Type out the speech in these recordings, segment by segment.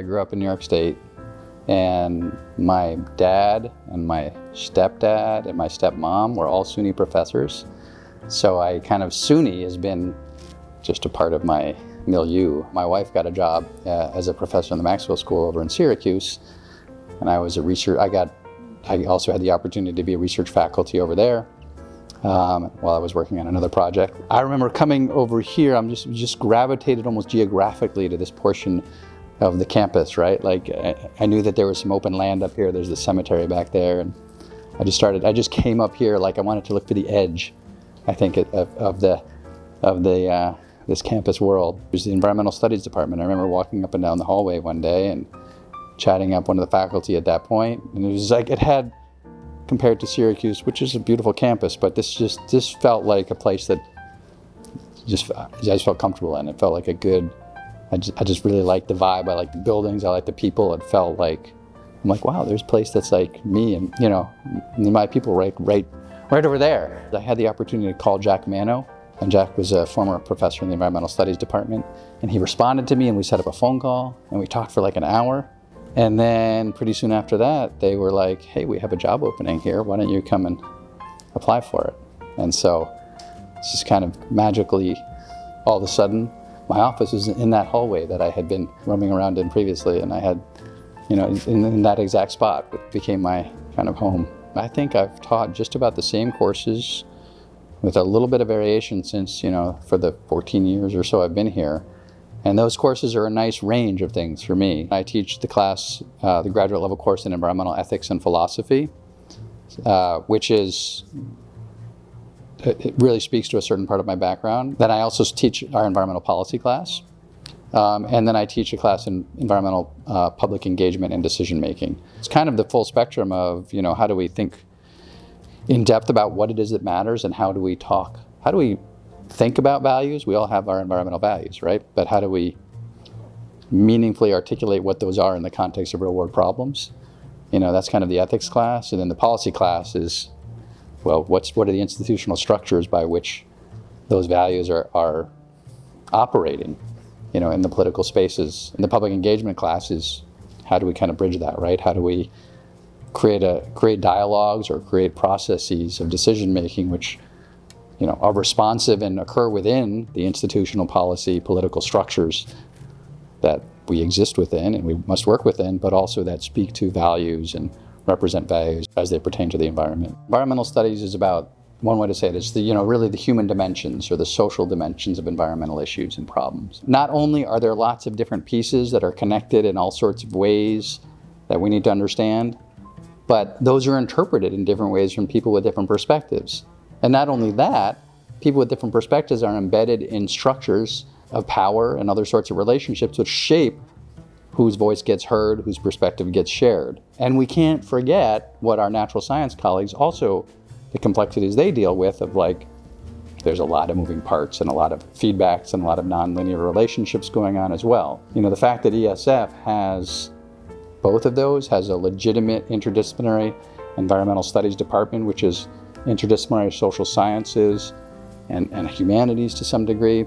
grew up in New York State, and my dad and my stepdad and my stepmom were all SUNY professors. So SUNY has been just a part of my milieu. My wife got a job as a professor in the Maxwell School over in Syracuse, and I was I also had the opportunity to be a research faculty over there while I was working on another project. I remember coming over here, I'm just gravitated almost geographically to this portion of the campus, right? Like I knew that there was some open land up here. There's the cemetery back there, and I just came up here like I wanted to look for the edge, I think, of this campus world. It was the environmental studies department. I remember walking up and down the hallway one day and chatting up one of the faculty at that point, and it was like it had, compared to Syracuse, which is a beautiful campus, but this felt like a place that I just felt comfortable in. It felt like a good. I just really liked the vibe. I liked the buildings. I liked the people. It felt like I'm like, wow, there's a place that's like me, and my people right over there. I had the opportunity to call Jack Mano, and Jack was a former professor in the environmental studies department, and he responded to me, and we set up a phone call, and we talked for like an hour. And then pretty soon after that, they were like, hey, we have a job opening here. Why don't you come and apply for it? And so it's just kind of magically, all of a sudden, my office was in that hallway that I had been roaming around in previously. And I had, in that exact spot, it became my kind of home. I think I've taught just about the same courses with a little bit of variation since, for the 14 years or so I've been here. And those courses are a nice range of things for me. I teach the class, the graduate level course in environmental ethics and philosophy, which it really speaks to a certain part of my background. Then I also teach our environmental policy class. And then I teach a class in environmental public engagement and decision making. It's kind of the full spectrum of, how do we think in depth about what it is that matters, and how do we think about values? We all have our environmental values, right? But how do we meaningfully articulate what those are in the context of real world problems? That's kind of the ethics class. And then the policy class is, well, what are the institutional structures by which those values are operating, in the political spaces? And the public engagement class is, how do we kind of bridge that, right? How do we create dialogues or create processes of decision making which are responsive and occur within the institutional policy, political structures that we exist within and we must work within, but also that speak to values and represent values as they pertain to the environment. Environmental studies is about, one way to say it is really the human dimensions or the social dimensions of environmental issues and problems. Not only are there lots of different pieces that are connected in all sorts of ways that we need to understand, but those are interpreted in different ways from people with different perspectives. And not only that, people with different perspectives are embedded in structures of power and other sorts of relationships which shape whose voice gets heard, whose perspective gets shared. And we can't forget what our natural science colleagues also, the complexities they deal with of there's a lot of moving parts and a lot of feedbacks and a lot of nonlinear relationships going on as well. The fact that ESF has both of those, has a legitimate interdisciplinary environmental studies department, which is interdisciplinary social sciences and humanities to some degree,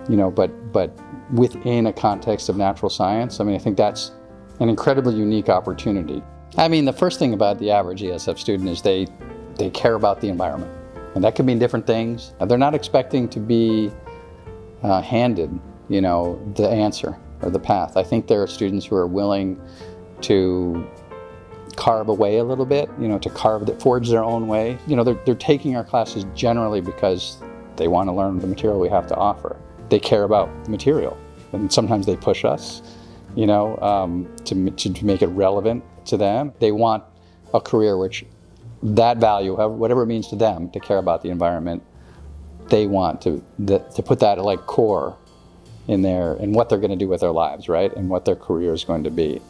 but within a context of natural science. I think that's an incredibly unique opportunity. The first thing about the average ESF student is they care about the environment. And that could mean different things. They're not expecting to be handed, the answer or the path. I think there are students who are willing to carve away a little bit, to forge their own way. They're taking our classes generally because they want to learn the material we have to offer. They care about the material, and sometimes they push us, to make it relevant to them. They want a career which that value, whatever it means to them, to care about the environment, they want to put that like core in what they're going to do with their lives, right, and what their career is going to be.